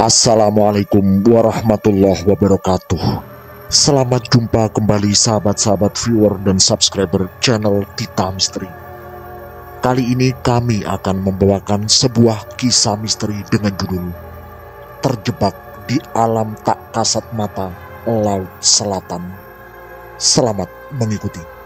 Assalamualaikum warahmatullahi wabarakatuh. Selamat jumpa kembali sahabat-sahabat viewer dan subscriber channel Tita Misteri. Kali ini kami akan membawakan sebuah kisah misteri dengan judul Terjebak di Alam Tak Kasat Mata Laut Selatan. Selamat mengikuti.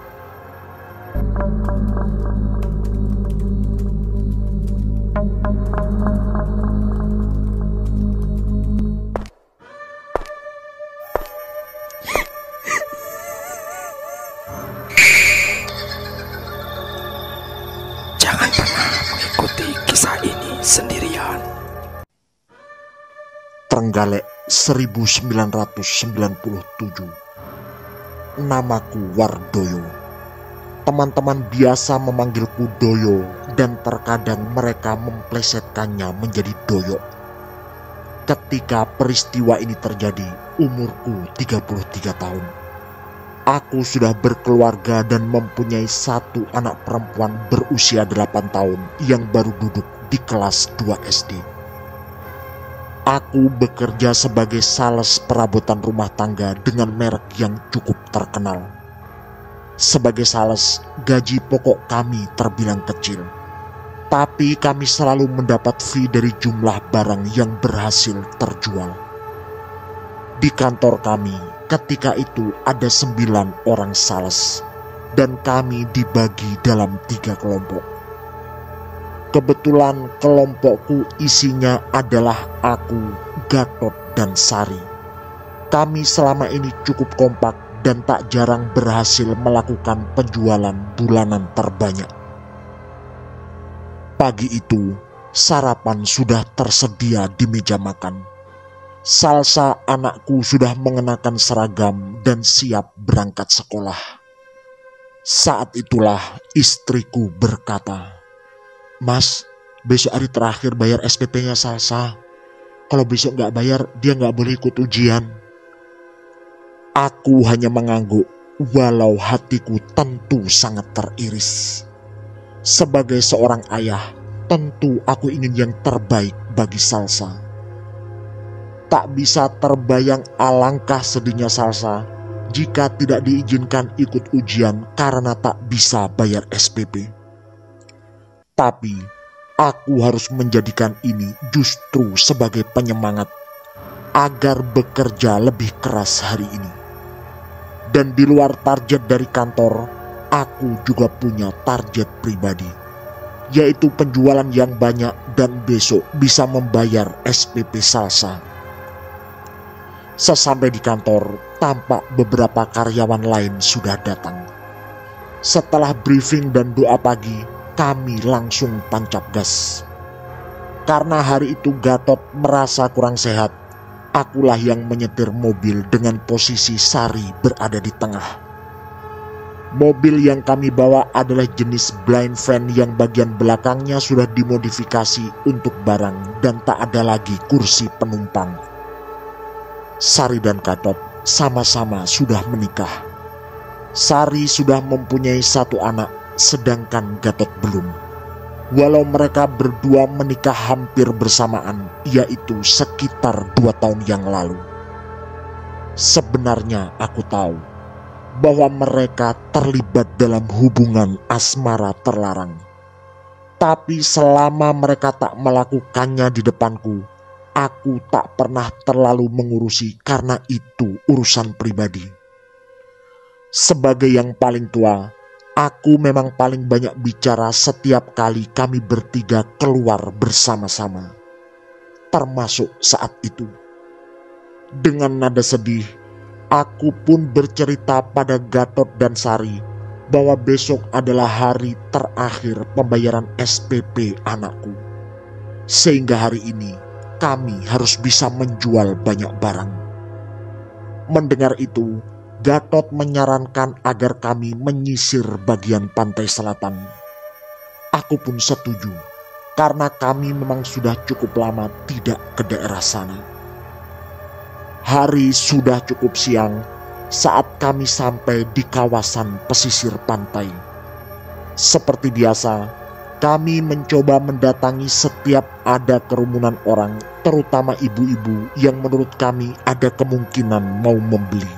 Jangan pernah mengikuti kisah ini sendirian. Trenggalek 1997. Namaku Wardoyo. Teman-teman biasa memanggilku Doyo dan terkadang mereka memplesetkannya menjadi Doyo. Ketika peristiwa ini terjadi, umurku 33 tahun. Aku sudah berkeluarga dan mempunyai satu anak perempuan berusia 8 tahun yang baru duduk di kelas 2 SD. Aku bekerja sebagai sales perabotan rumah tangga dengan merek yang cukup terkenal. Sebagai sales, gaji pokok kami terbilang kecil. Tapi kami selalu mendapat fee dari jumlah barang yang berhasil terjual. Di kantor kami, ketika itu ada 9 orang sales dan kami dibagi dalam 3 kelompok. Kebetulan kelompokku isinya adalah aku, Gatot, dan Sari. Kami selama ini cukup kompak dan tak jarang berhasil melakukan penjualan bulanan terbanyak. Pagi itu, sarapan sudah tersedia di meja makan. Salsa anakku sudah mengenakan seragam dan siap berangkat sekolah. Saat itulah istriku berkata, "Mas, besok hari terakhir bayar SPP-nya Salsa. Kalau besok nggak bayar, dia nggak boleh ikut ujian." Aku hanya mengangguk, walau hatiku tentu sangat teriris. Sebagai seorang ayah, tentu aku ingin yang terbaik bagi Salsa. Tak bisa terbayang alangkah sedihnya Salsa jika tidak diizinkan ikut ujian karena tak bisa bayar SPP. Tapi aku harus menjadikan ini justru sebagai penyemangat agar bekerja lebih keras hari ini. Dan di luar target dari kantor, aku juga punya target pribadi, yaitu penjualan yang banyak dan besok bisa membayar SPP Salsa. Sesampai di kantor, tampak beberapa karyawan lain sudah datang. Setelah briefing dan doa pagi, kami langsung tancap gas. Karena hari itu Gatot merasa kurang sehat, akulah yang menyetir mobil dengan posisi Sari berada di tengah. Mobil yang kami bawa adalah jenis blind van yang bagian belakangnya sudah dimodifikasi untuk barang dan tak ada lagi kursi penumpang. Sari dan Gatot sama-sama sudah menikah. Sari sudah mempunyai 1 anak, sedangkan Gatot belum. Walau mereka berdua menikah hampir bersamaan, yaitu sekitar 2 tahun yang lalu. Sebenarnya aku tahu bahwa mereka terlibat dalam hubungan asmara terlarang. Tapi selama mereka tak melakukannya di depanku, aku tak pernah terlalu mengurusi karena itu urusan pribadi. Sebagai yang paling tua, aku memang paling banyak bicara setiap kali kami bertiga keluar bersama-sama. Termasuk saat itu. Dengan nada sedih, aku pun bercerita pada Gatot dan Sari bahwa besok adalah hari terakhir pembayaran SPP anakku. Sehingga hari ini kami harus bisa menjual banyak barang. Mendengar itu, Gatot menyarankan agar kami menyisir bagian pantai selatan. Aku pun setuju, karena kami memang sudah cukup lama tidak ke daerah sana. Hari sudah cukup siang saat kami sampai di kawasan pesisir pantai. Seperti biasa, Kami mencoba mendatangi setiap ada kerumunan orang, terutama ibu-ibu yang menurut kami ada kemungkinan mau membeli.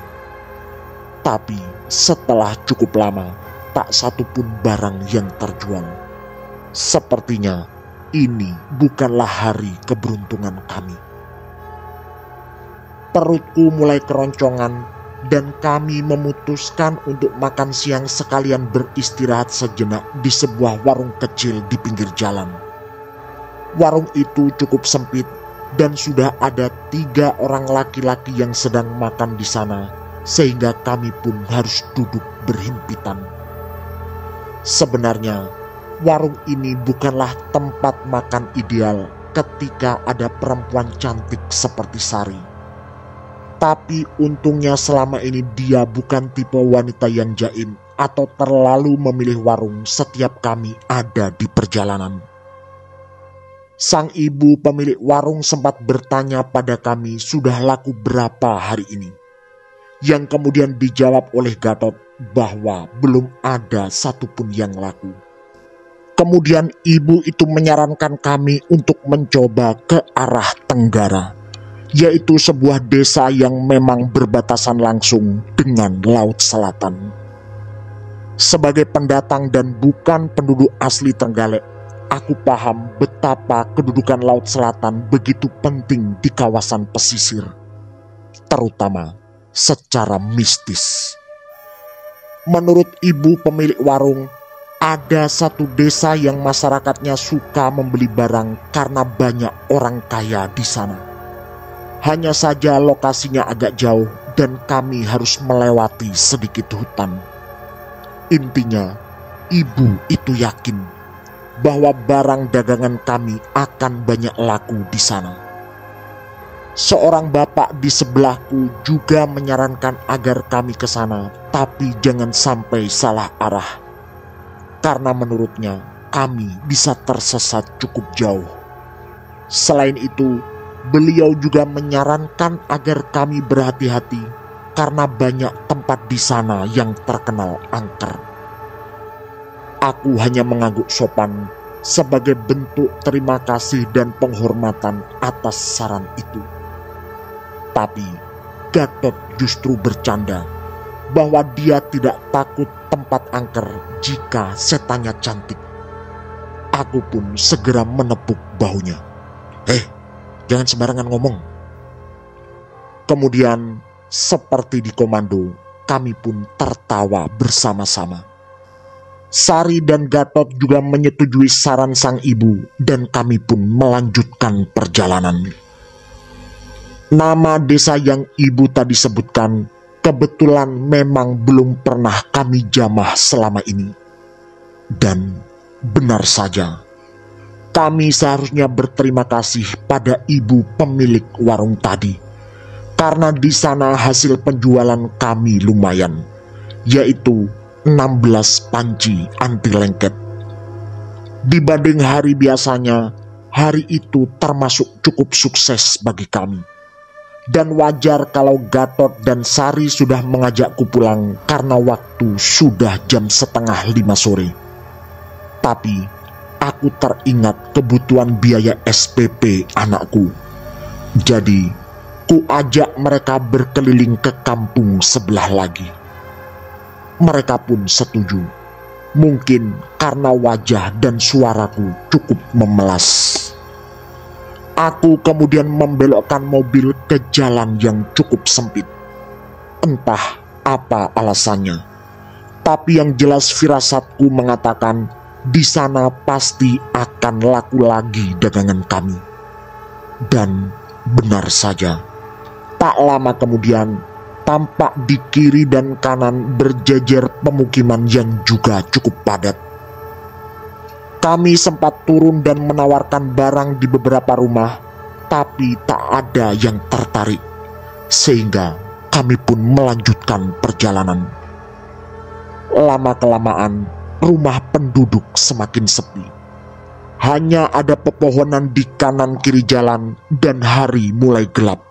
Tapi setelah cukup lama, tak satu pun barang yang terjual. Sepertinya ini bukanlah hari keberuntungan kami. Perutku mulai keroncongan dan kami memutuskan untuk makan siang sekalian beristirahat sejenak di sebuah warung kecil di pinggir jalan. Warung itu cukup sempit dan sudah ada 3 orang laki-laki yang sedang makan di sana, sehingga kami pun harus duduk berhimpitan. Sebenarnya warung ini bukanlah tempat makan ideal ketika ada perempuan cantik seperti Sari. Tapi untungnya selama ini dia bukan tipe wanita yang jaim atau terlalu memilih warung setiap kami ada di perjalanan. Sang ibu pemilik warung sempat bertanya pada kami sudah laku berapa hari ini. Yang kemudian dijawab oleh Gatot bahwa belum ada satupun yang laku. Kemudian ibu itu menyarankan kami untuk mencoba ke arah tenggara, yaitu sebuah desa yang memang berbatasan langsung dengan Laut Selatan. Sebagai pendatang dan bukan penduduk asli Trenggalek, aku paham betapa kedudukan Laut Selatan begitu penting di kawasan pesisir, terutama secara mistis. Menurut ibu pemilik warung, ada satu desa yang masyarakatnya suka membeli barang karena banyak orang kaya di sana. Hanya saja lokasinya agak jauh dan kami harus melewati sedikit hutan. Intinya, ibu itu yakin bahwa barang dagangan kami akan banyak laku di sana. Seorang bapak di sebelahku juga menyarankan agar kami ke sana, tapi jangan sampai salah arah. Karena menurutnya kami bisa tersesat cukup jauh. Selain itu, beliau juga menyarankan agar kami berhati-hati karena banyak tempat di sana yang terkenal angker. Aku hanya mengangguk sopan sebagai bentuk terima kasih dan penghormatan atas saran itu. Tapi Gatot justru bercanda bahwa dia tidak takut tempat angker jika setannya cantik. Aku pun segera menepuk bahunya. Jangan sembarangan ngomong. Kemudian seperti di komando, kami pun tertawa bersama-sama. Sari dan Gatot juga menyetujui saran sang ibu dan kami pun melanjutkan perjalanan. Nama desa yang ibu tadi sebutkan kebetulan memang belum pernah kami jamah selama ini. Dan benar saja, kami seharusnya berterima kasih pada ibu pemilik warung tadi, karena di sana hasil penjualan kami lumayan, yaitu 16 panci anti lengket. Dibanding hari biasanya, hari itu termasuk cukup sukses bagi kami. Dan wajar kalau Gatot dan Sari sudah mengajakku pulang karena waktu sudah jam 4:30 sore. Tapi aku teringat kebutuhan biaya SPP anakku. Jadi, ku ajak mereka berkeliling ke kampung sebelah lagi. Mereka pun setuju. Mungkin karena wajah dan suaraku cukup memelas. Aku kemudian membelokkan mobil ke jalan yang cukup sempit. Entah apa alasannya, tapi yang jelas firasatku mengatakan di sana pasti akan laku lagi dagangan kami. Dan benar saja, tak lama kemudian tampak di kiri dan kanan berjejer pemukiman yang juga cukup padat. Kami sempat turun dan menawarkan barang di beberapa rumah, tapi tak ada yang tertarik, sehingga kami pun melanjutkan perjalanan. Lama-kelamaan, rumah penduduk semakin sepi. Hanya ada pepohonan di kanan kiri jalan dan hari mulai gelap.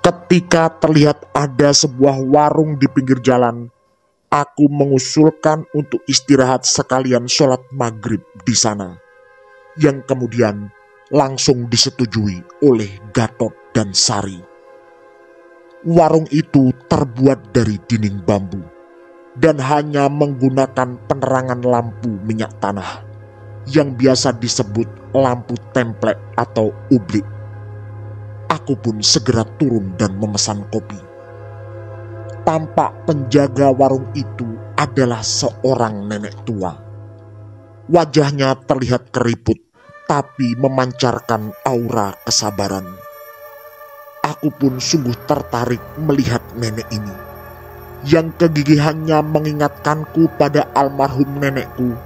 Ketika terlihat ada sebuah warung di pinggir jalan, aku mengusulkan untuk istirahat sekalian sholat maghrib di sana, yang kemudian langsung disetujui oleh Gatot dan Sari. Warung itu terbuat dari dinding bambu dan hanya menggunakan penerangan lampu minyak tanah yang biasa disebut lampu templek atau ublik. Aku pun segera turun dan memesan kopi. Tampak penjaga warung itu adalah seorang nenek tua. Wajahnya terlihat keriput, tapi memancarkan aura kesabaran. Aku pun sungguh tertarik melihat nenek ini, yang kegigihannya mengingatkanku pada almarhum nenekku,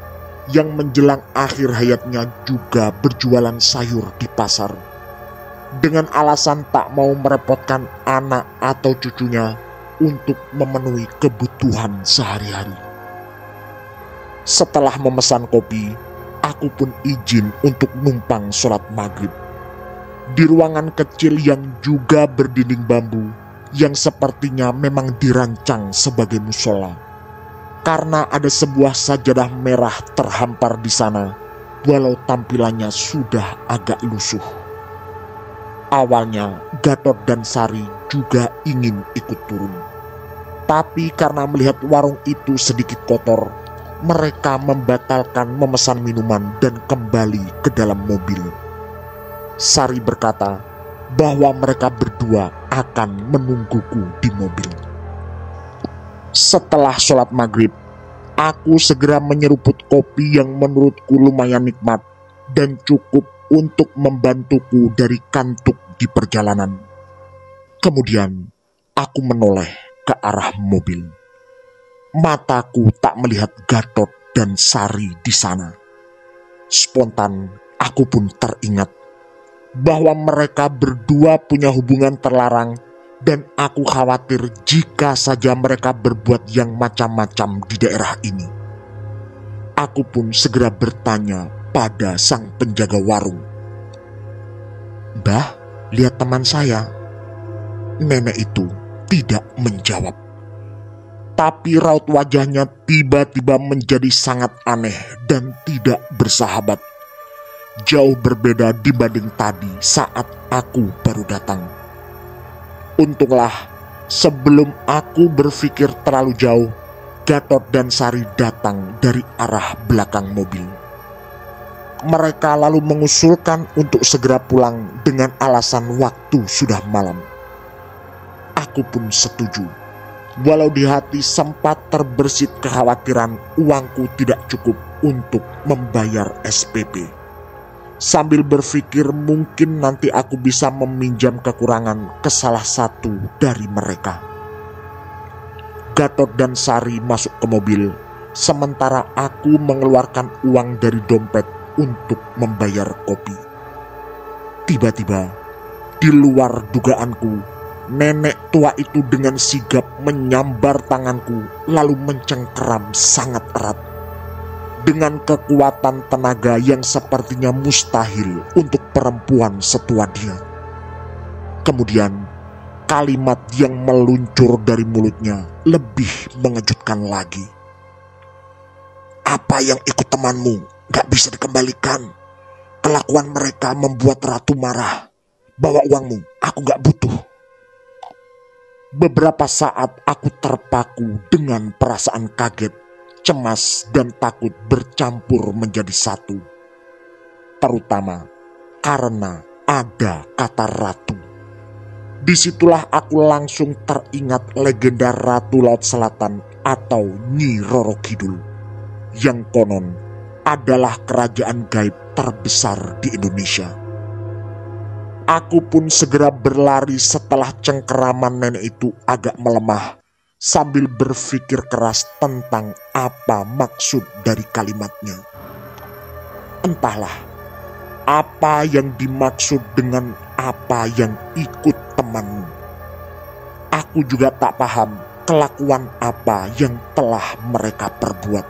yang menjelang akhir hayatnya juga berjualan sayur di pasar, dengan alasan tak mau merepotkan anak atau cucunya untuk memenuhi kebutuhan sehari-hari. Setelah memesan kopi, aku pun izin untuk numpang sholat maghrib di ruangan kecil yang juga berdinding bambu, yang sepertinya memang dirancang sebagai musola, karena ada sebuah sajadah merah terhampar di sana, walau tampilannya sudah agak lusuh. Awalnya Gatot dan Sari juga ingin ikut turun, tapi karena melihat warung itu sedikit kotor, mereka membatalkan memesan minuman dan kembali ke dalam mobil. Sari berkata bahwa mereka berdua akan menungguku di mobil. Setelah sholat maghrib, aku segera menyeruput kopi yang menurutku lumayan nikmat dan cukup untuk membantuku dari kantuk di perjalanan. Kemudian aku menoleh ke arah mobil. Mataku tak melihat Gatot dan Sari di sana. Spontan aku pun teringat bahwa mereka berdua punya hubungan terlarang, dan aku khawatir jika saja mereka berbuat yang macam-macam di daerah ini. Aku pun segera bertanya pada sang penjaga warung, "Mbah, lihat teman saya." Nenek itu tidak menjawab, tapi raut wajahnya tiba-tiba menjadi sangat aneh dan tidak bersahabat. Jauh berbeda dibanding tadi saat aku baru datang. Untunglah, sebelum aku berpikir terlalu jauh, Gatot dan Sari datang dari arah belakang mobil. Mereka lalu mengusulkan untuk segera pulang dengan alasan waktu sudah malam. Aku pun setuju, walau di hati sempat terbersit kekhawatiran uangku tidak cukup untuk membayar SPP. Sambil berpikir mungkin nanti aku bisa meminjam kekurangan ke salah satu dari mereka. Gatot dan Sari masuk ke mobil, sementara aku mengeluarkan uang dari dompet untuk membayar kopi. Tiba-tiba, di luar dugaanku, nenek tua itu dengan sigap menyambar tanganku lalu mencengkeram sangat erat, dengan kekuatan tenaga yang sepertinya mustahil untuk perempuan setua dia. Kemudian kalimat yang meluncur dari mulutnya lebih mengejutkan lagi. "Apa yang ikut temanmu gak bisa dikembalikan. Kelakuan mereka membuat Ratu marah. Bawa uangmu, aku gak butuh." Beberapa saat aku terpaku dengan perasaan kaget, cemas dan takut bercampur menjadi satu, terutama karena ada kata ratu. Disitulah aku langsung teringat legenda Ratu Laut Selatan atau Nyi Roro Kidul, yang konon adalah kerajaan gaib terbesar di Indonesia. Aku pun segera berlari setelah cengkeraman nenek itu agak melemah, sambil berpikir keras tentang apa maksud dari kalimatnya. Entahlah, apa yang dimaksud dengan apa yang ikut temanmu. Aku juga tak paham kelakuan apa yang telah mereka perbuat.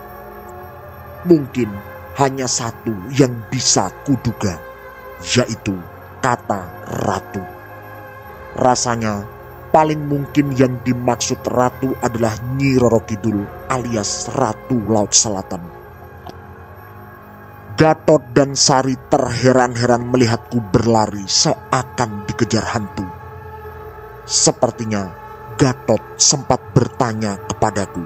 Mungkin hanya satu yang bisa kuduga, yaitu kata ratu. Rasanya Paling mungkin yang dimaksud ratu adalah Nyi Roro Kidul alias Ratu Laut Selatan. Gatot dan Sari terheran-heran melihatku berlari seakan dikejar hantu. Sepertinya Gatot sempat bertanya kepadaku,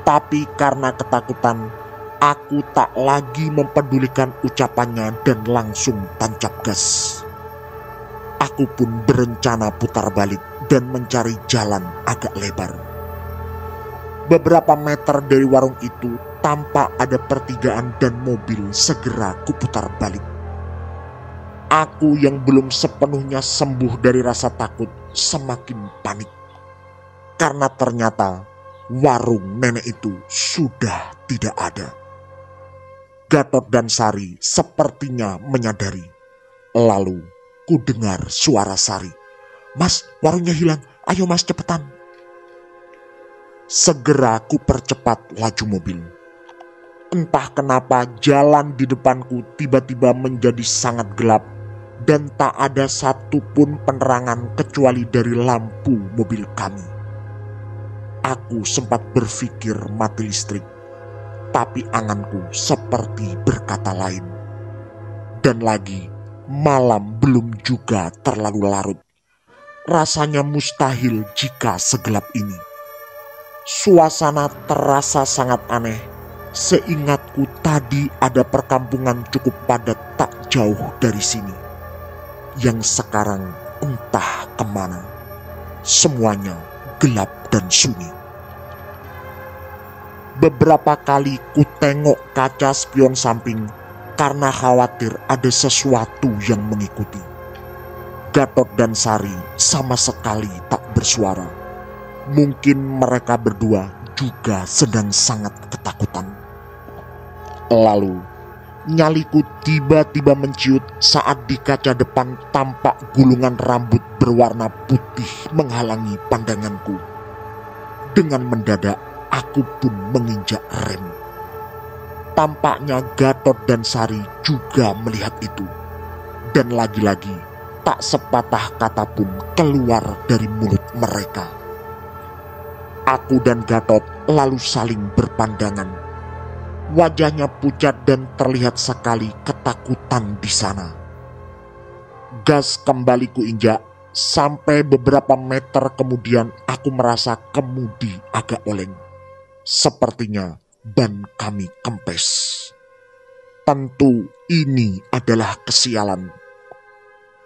tapi karena ketakutan, aku tak lagi mempedulikan ucapannya dan langsung tancap gas. Aku pun berencana putar balik dan mencari jalan agak lebar. Beberapa meter dari warung itu tampak ada pertigaan dan mobil. Segera kuputar balik. Aku yang belum sepenuhnya sembuh dari rasa takut semakin panik. Karena ternyata warung nenek itu sudah tidak ada. Gatot dan Sari sepertinya menyadari. Lalu ku dengar suara Sari, "Mas, warungnya hilang. Ayo mas, cepetan." Segera ku percepat laju mobil. Entah kenapa jalan di depanku tiba-tiba menjadi sangat gelap dan tak ada satupun penerangan kecuali dari lampu mobil kami. Aku sempat berpikir mati listrik, tapi anganku seperti berkata lain. Dan lagi, malam belum juga terlalu larut. Rasanya mustahil jika segelap ini. Suasana terasa sangat aneh. Seingatku tadi ada perkampungan cukup padat tak jauh dari sini. Yang sekarang entah kemana. Semuanya gelap dan sunyi. Beberapa kali ku tengok kaca spion samping karena khawatir ada sesuatu yang mengikuti. Gatot dan Sari sama sekali tak bersuara. Mungkin mereka berdua juga sedang sangat ketakutan. Lalu nyaliku tiba-tiba menciut saat di kaca depan tampak gulungan rambut berwarna putih menghalangi pandanganku. Dengan mendadak aku pun menginjak rem. Tampaknya Gatot dan Sari juga melihat itu. Dan lagi-lagi tak sepatah kata pun keluar dari mulut mereka. Aku dan Gatot lalu saling berpandangan. Wajahnya pucat dan terlihat sekali ketakutan di sana. Gas kembali kuinjak. Sampai beberapa meter kemudian aku merasa kemudi agak oleng. Sepertinya ban kami kempes. Tentu ini adalah kesialan.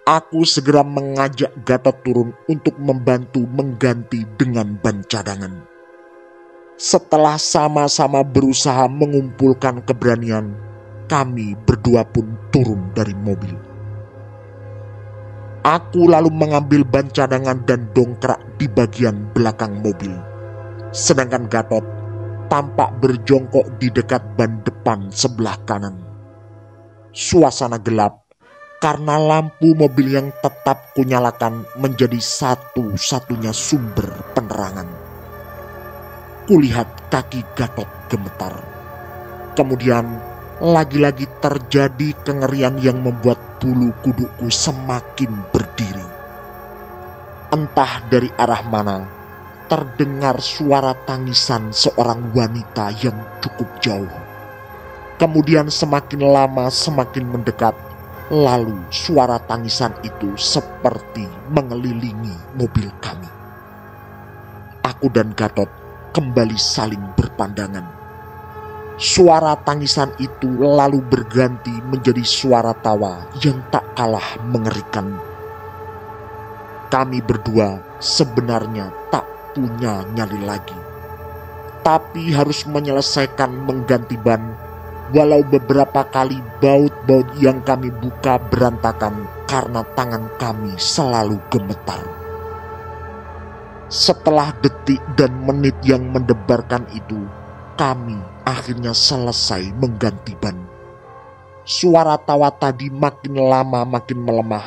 Aku segera mengajak Gatot turun untuk membantu mengganti dengan ban cadangan. Setelah sama-sama berusaha mengumpulkan keberanian, kami berdua pun turun dari mobil. Aku lalu mengambil ban cadangan dan dongkrak di bagian belakang mobil. Sedangkan Gatot tampak berjongkok di dekat ban depan sebelah kanan. Suasana gelap karena lampu mobil yang tetap kunyalakan menjadi satu-satunya sumber penerangan. Kulihat kaki Gatot gemetar. Kemudian lagi-lagi terjadi kengerian yang membuat bulu kuduku semakin berdiri. Entah dari arah mana terdengar suara tangisan seorang wanita yang cukup jauh. Kemudian semakin lama semakin mendekat, lalu suara tangisan itu seperti mengelilingi mobil kami. Aku dan Gatot kembali saling berpandangan. Suara tangisan itu lalu berganti menjadi suara tawa yang tak kalah mengerikan. Kami berdua sebenarnya tak punya nyali lagi, tapi harus menyelesaikan mengganti ban, walau beberapa kali baut-baut yang kami buka berantakan karena tangan kami selalu gemetar. Setelah detik dan menit yang mendebarkan itu, kami akhirnya selesai mengganti ban. Suara tawa tadi makin lama makin melemah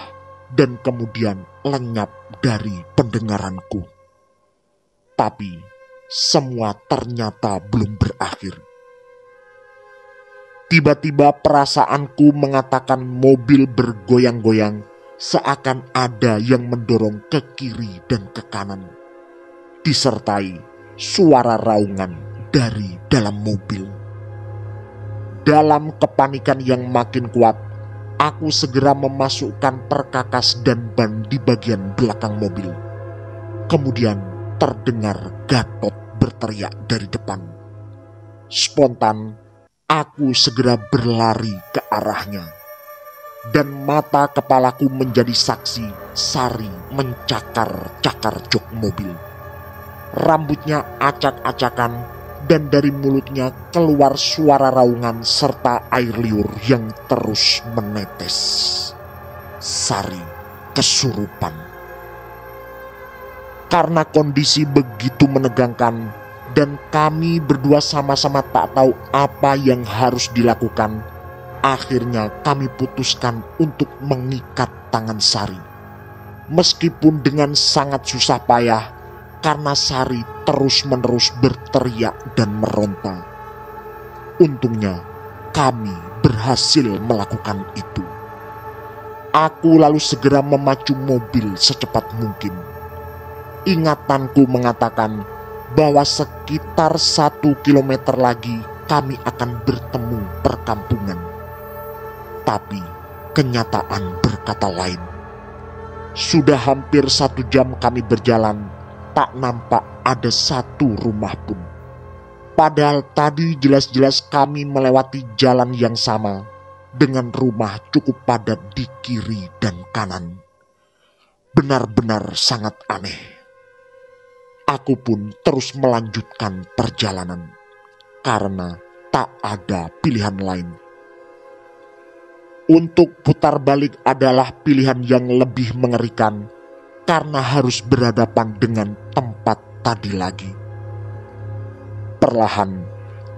dan kemudian lenyap dari pendengaranku. Tapi semua ternyata belum berakhir. Tiba-tiba perasaanku mengatakan mobil bergoyang-goyang seakan ada yang mendorong ke kiri dan ke kanan, disertai suara raungan dari dalam mobil. Dalam kepanikan yang makin kuat, aku segera memasukkan perkakas dan ban di bagian belakang mobil. Kemudian terdengar Gatot berteriak dari depan. Spontan, aku segera berlari ke arahnya. Dan mata kepalaku menjadi saksi Sari mencakar-cakar jok mobil. Rambutnya acak-acakan dan dari mulutnya keluar suara raungan serta air liur yang terus menetes. Sari kesurupan. Karena kondisi begitu menegangkan dan kami berdua sama-sama tak tahu apa yang harus dilakukan, akhirnya kami putuskan untuk mengikat tangan Sari. Meskipun dengan sangat susah payah, karena Sari terus-menerus berteriak dan meronta. Untungnya kami berhasil melakukan itu. Aku lalu segera memacu mobil secepat mungkin. Ingatanku mengatakan bahwa sekitar 1 kilometer lagi kami akan bertemu perkampungan. Tapi kenyataan berkata lain. Sudah hampir 1 jam kami berjalan, tak nampak ada satu rumah pun. Padahal tadi jelas-jelas kami melewati jalan yang sama, dengan rumah cukup padat di kiri dan kanan. Benar-benar sangat aneh. Aku pun terus melanjutkan perjalanan, karena tak ada pilihan lain. Untuk putar balik adalah pilihan yang lebih mengerikan, karena harus berhadapan dengan tempat tadi lagi. Perlahan,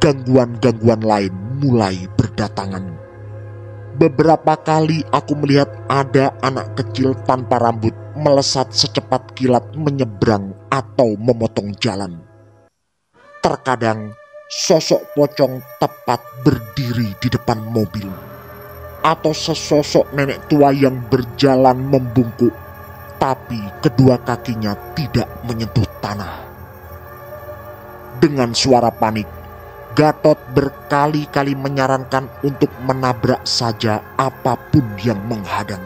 gangguan-gangguan lain mulai berdatangan. Beberapa kali aku melihat ada anak kecil tanpa rambut melesat secepat kilat menyeberang atau memotong jalan. Terkadang sosok pocong tepat berdiri di depan mobil, atau sesosok nenek tua yang berjalan membungkuk, tapi kedua kakinya tidak menyentuh tanah. Dengan suara panik, Gatot berkali-kali menyarankan untuk menabrak saja apapun yang menghadang.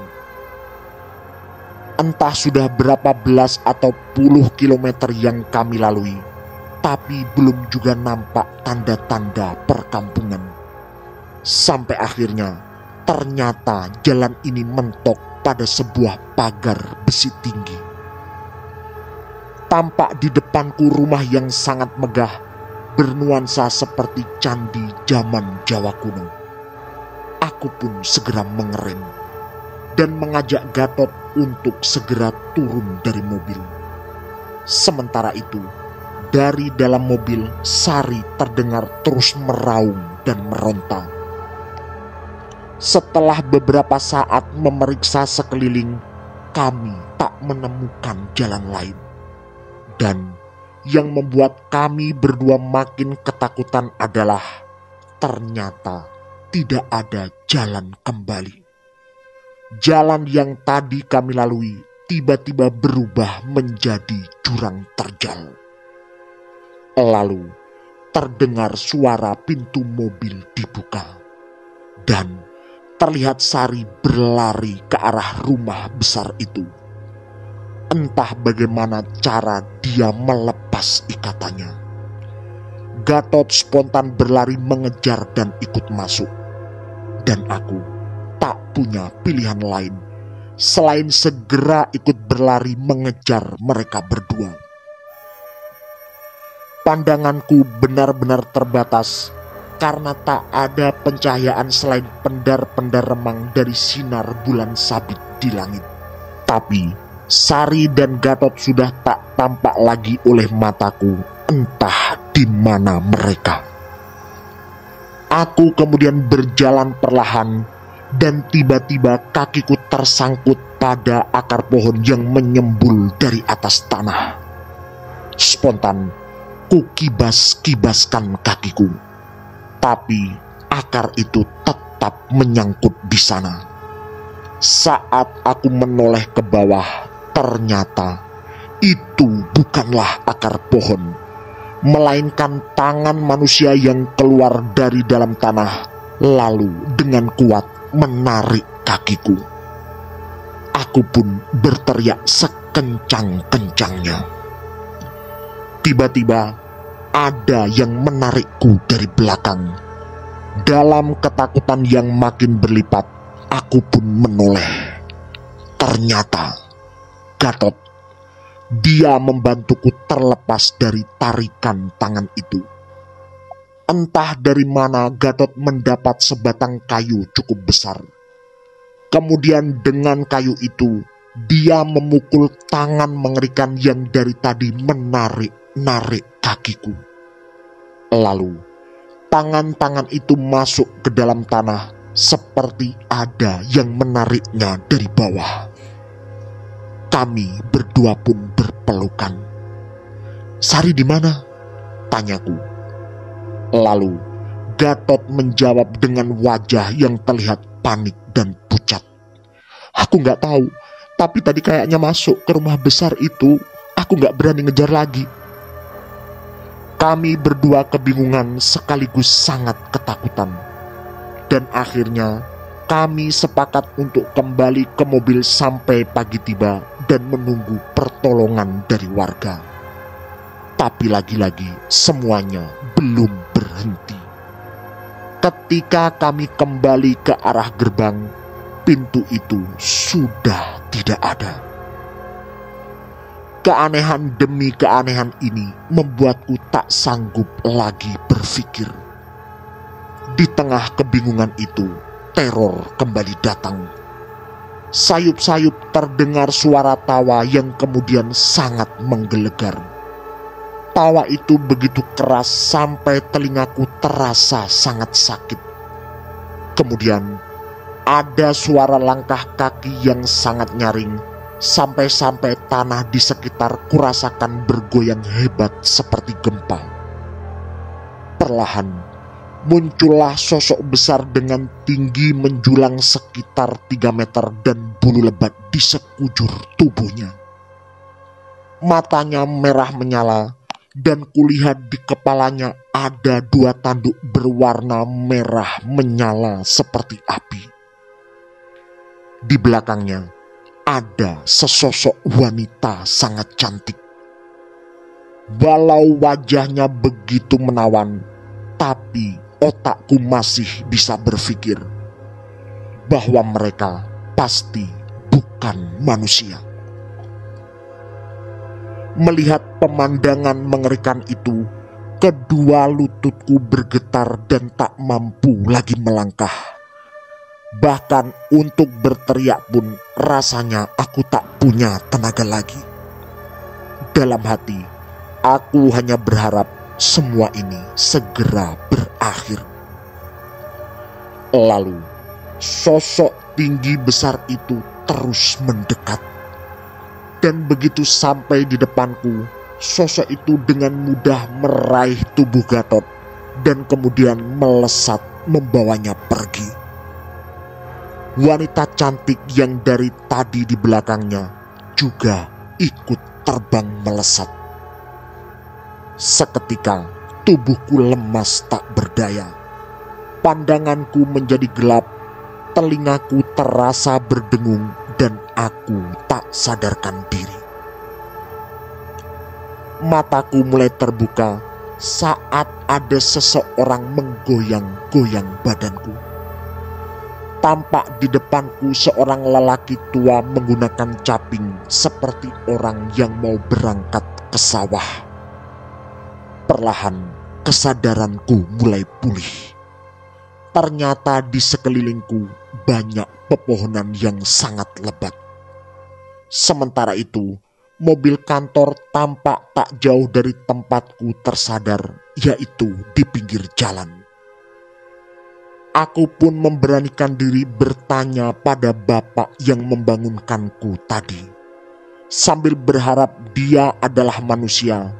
Entah sudah berapa belas atau puluh kilometer yang kami lalui, tapi belum juga nampak tanda-tanda perkampungan. Sampai akhirnya, ternyata jalan ini mentok pada sebuah pagar besi tinggi. Tampak di depanku rumah yang sangat megah, bernuansa seperti candi zaman Jawa kuno. Aku pun segera mengerem dan mengajak Gatot untuk segera turun dari mobil. Sementara itu, dari dalam mobil Sari terdengar terus meraung dan meronta. Setelah beberapa saat memeriksa sekeliling, kami tak menemukan jalan lain. Dan yang membuat kami berdua makin ketakutan adalah ternyata tidak ada jalan kembali. Jalan yang tadi kami lalui tiba-tiba berubah menjadi jurang terjal. Lalu terdengar suara pintu mobil dibuka dan terlihat Sari berlari ke arah rumah besar itu. Entah bagaimana cara dia melepas ikatannya. Gatot spontan berlari mengejar dan ikut masuk. Dan aku tak punya pilihan lain selain segera ikut berlari mengejar mereka berdua. Pandanganku benar-benar terbatas karena tak ada pencahayaan selain pendar-pendar remang dari sinar bulan sabit di langit. Tapi Sari dan Gatot sudah tak tampak lagi oleh mataku, entah di mana mereka. Aku kemudian berjalan perlahan dan tiba-tiba kakiku tersangkut pada akar pohon yang menyembul dari atas tanah. Spontan, ku kibas-kibaskan kakiku, tapi akar itu tetap menyangkut di sana. Saat aku menoleh ke bawah, ternyata itu bukanlah akar pohon, melainkan tangan manusia yang keluar dari dalam tanah, lalu dengan kuat menarik kakiku. Aku pun berteriak sekencang-kencangnya. Tiba-tiba ada yang menarikku dari belakang. Dalam ketakutan yang makin berlipat, aku pun menoleh. Ternyata Gatot. Dia membantuku terlepas dari tarikan tangan itu. Entah dari mana Gatot mendapat sebatang kayu cukup besar. Kemudian dengan kayu itu, dia memukul tangan mengerikan yang dari tadi menarik-narik kakiku. Lalu, tangan-tangan itu masuk ke dalam tanah seperti ada yang menariknya dari bawah. Kami berdua pun berpelukan. "Sari di mana?" tanyaku. Lalu Gatot menjawab dengan wajah yang terlihat panik dan pucat. "Aku nggak tahu, tapi tadi kayaknya masuk ke rumah besar itu. Aku nggak berani ngejar lagi." Kami berdua kebingungan sekaligus sangat ketakutan. Dan akhirnya kami sepakat untuk kembali ke mobil sampai pagi tiba dan menunggu pertolongan dari warga. Tapi lagi-lagi semuanya belum berhenti. Ketika kami kembali ke arah gerbang, pintu itu sudah tidak ada. Keanehan demi keanehan ini membuatku tak sanggup lagi berpikir. Di tengah kebingungan itu, teror kembali datang. Sayup-sayup terdengar suara tawa yang kemudian sangat menggelegar. Tawa itu begitu keras sampai telingaku terasa sangat sakit. Kemudian ada suara langkah kaki yang sangat nyaring, sampai-sampai tanah di sekitar kurasakan bergoyang hebat seperti gempa. Perlahan muncullah sosok besar dengan tinggi menjulang sekitar 3 meter dan bulu lebat di sekujur tubuhnya. Matanya merah menyala dan kulihat di kepalanya ada 2 tanduk berwarna merah menyala seperti api. Di belakangnya ada sesosok wanita sangat cantik. Walau wajahnya begitu menawan, tapi otakku masih bisa berpikir bahwa mereka pasti bukan manusia. Melihat pemandangan mengerikan itu, kedua lututku bergetar dan tak mampu lagi melangkah. Bahkan untuk berteriak pun rasanya aku tak punya tenaga lagi. Dalam hati, aku hanya berharap semua ini segera berakhir. Lalu, sosok tinggi besar itu terus mendekat. Dan begitu sampai di depanku, sosok itu dengan mudah meraih tubuh Gatot dan kemudian melesat membawanya pergi. Wanita cantik yang dari tadi di belakangnya juga ikut terbang melesat. Seketika tubuhku lemas tak berdaya. Pandanganku menjadi gelap, telingaku terasa berdengung dan aku tak sadarkan diri. Mataku mulai terbuka saat ada seseorang menggoyang-goyang badanku. Tampak di depanku seorang lelaki tua menggunakan caping seperti orang yang mau berangkat ke sawah. Perlahan kesadaranku mulai pulih. Ternyata di sekelilingku banyak pepohonan yang sangat lebat. Sementara itu, mobil kantor tampak tak jauh dari tempatku tersadar, yaitu di pinggir jalan. Aku pun memberanikan diri bertanya pada bapak yang membangunkanku tadi, sambil berharap dia adalah manusia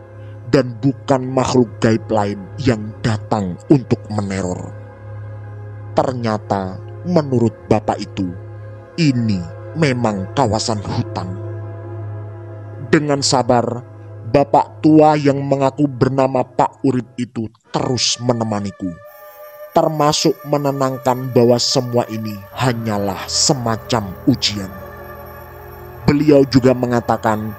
dan bukan makhluk gaib lain yang datang untuk meneror. Ternyata menurut bapak itu, ini memang kawasan hutan. Dengan sabar, bapak tua yang mengaku bernama Pak Urip itu terus menemaniku, termasuk menenangkan bahwa semua ini hanyalah semacam ujian. Beliau juga mengatakan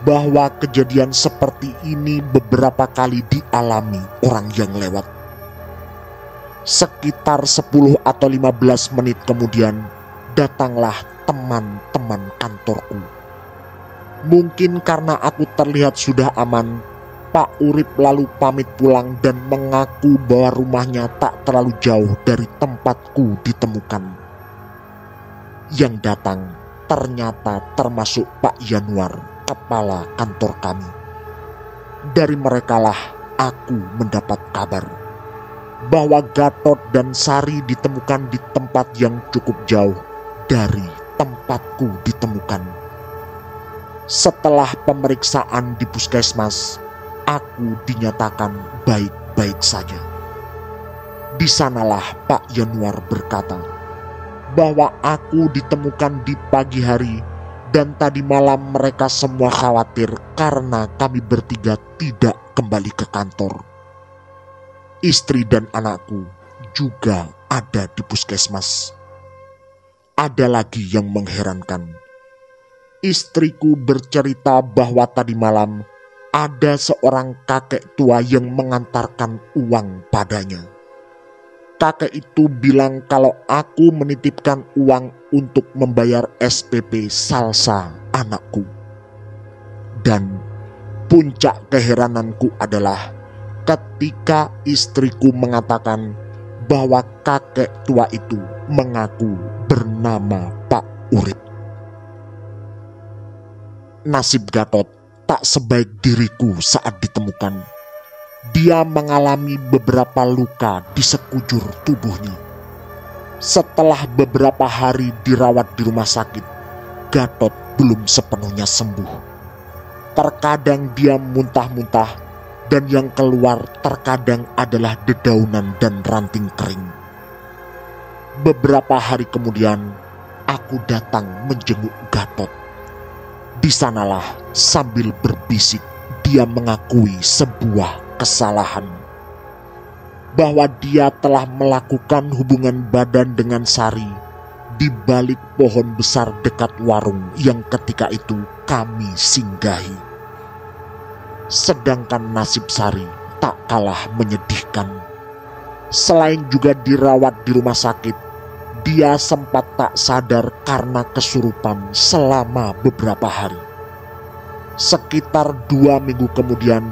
bahwa kejadian seperti ini beberapa kali dialami orang yang lewat. Sekitar 10 atau 15 menit kemudian, datanglah teman-teman kantorku. Mungkin karena aku terlihat sudah aman, Pak Urip lalu pamit pulang dan mengaku bahwa rumahnya tak terlalu jauh dari tempatku ditemukan. Yang datang ternyata termasuk Pak Yanuar, kepala kantor kami. Dari merekalah aku mendapat kabar bahwa Gatot dan Sari ditemukan di tempat yang cukup jauh dari tempatku ditemukan. Setelah pemeriksaan di puskesmas, aku dinyatakan baik-baik saja. Di sanalah Pak Yanuar berkata bahwa aku ditemukan di pagi hari dan tadi malam mereka semua khawatir karena kami bertiga tidak kembali ke kantor. Istri dan anakku juga ada di puskesmas. Ada lagi yang mengherankan. Istriku bercerita bahwa tadi malam ada seorang kakek tua yang mengantarkan uang padanya. Kakek itu bilang kalau aku menitipkan uang untuk membayar SPP Salsa anakku. Dan puncak keherananku adalah ketika istriku mengatakan bahwa kakek tua itu mengaku bernama Pak Urip. Nasib Gatot tak sebaik diriku saat ditemukan. Dia mengalami beberapa luka di sekujur tubuhnya. Setelah beberapa hari dirawat di rumah sakit, Gatot belum sepenuhnya sembuh. Terkadang dia muntah-muntah dan yang keluar terkadang adalah dedaunan dan ranting kering. Beberapa hari kemudian, aku datang menjenguk Gatot. Di sanalah sambil berbisik dia mengakui sebuah kesalahan, bahwa dia telah melakukan hubungan badan dengan Sari di balik pohon besar dekat warung yang ketika itu kami singgahi. Sedangkan nasib Sari tak kalah menyedihkan. Selain juga dirawat di rumah sakit, dia sempat tak sadar karena kesurupan selama beberapa hari. Sekitar 2 minggu kemudian,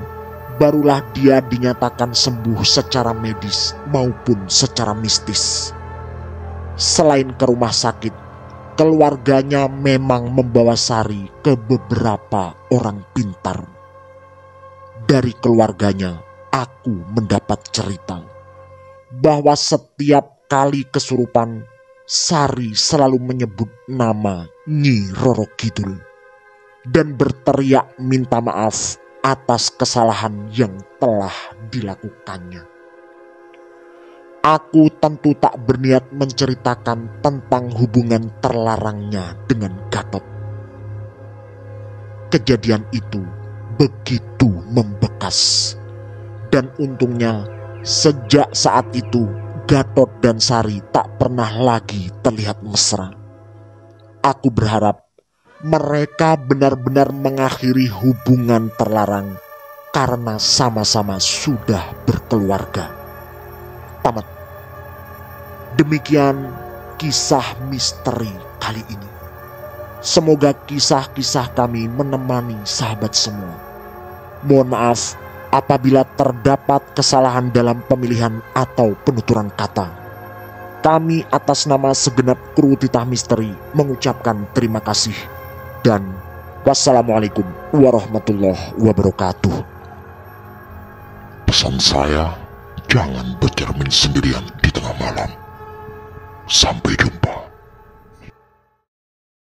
barulah dia dinyatakan sembuh secara medis maupun secara mistis. Selain ke rumah sakit, keluarganya memang membawa Sari ke beberapa orang pintar. Dari keluarganya, aku mendapat cerita bahwa setiap kali kesurupan, Sari selalu menyebut nama Nyi Roro Kidul dan berteriak minta maaf atas kesalahan yang telah dilakukannya. Aku tentu tak berniat menceritakan tentang hubungan terlarangnya dengan Gatot. Kejadian itu begitu membekas, dan untungnya sejak saat itu Gatot dan Sari tak pernah lagi terlihat mesra. Aku berharap mereka benar-benar mengakhiri hubungan terlarang karena sama-sama sudah berkeluarga. Tamat. Demikian kisah misteri kali ini. Semoga kisah-kisah kami menemani sahabat semua. Mohon maaf apabila terdapat kesalahan dalam pemilihan atau penuturan kata. Kami atas nama segenap kru Titah Misteri mengucapkan terima kasih. Dan wassalamualaikum warahmatullahi wabarakatuh. Pesan saya, jangan bercermin sendirian di tengah malam. Sampai jumpa.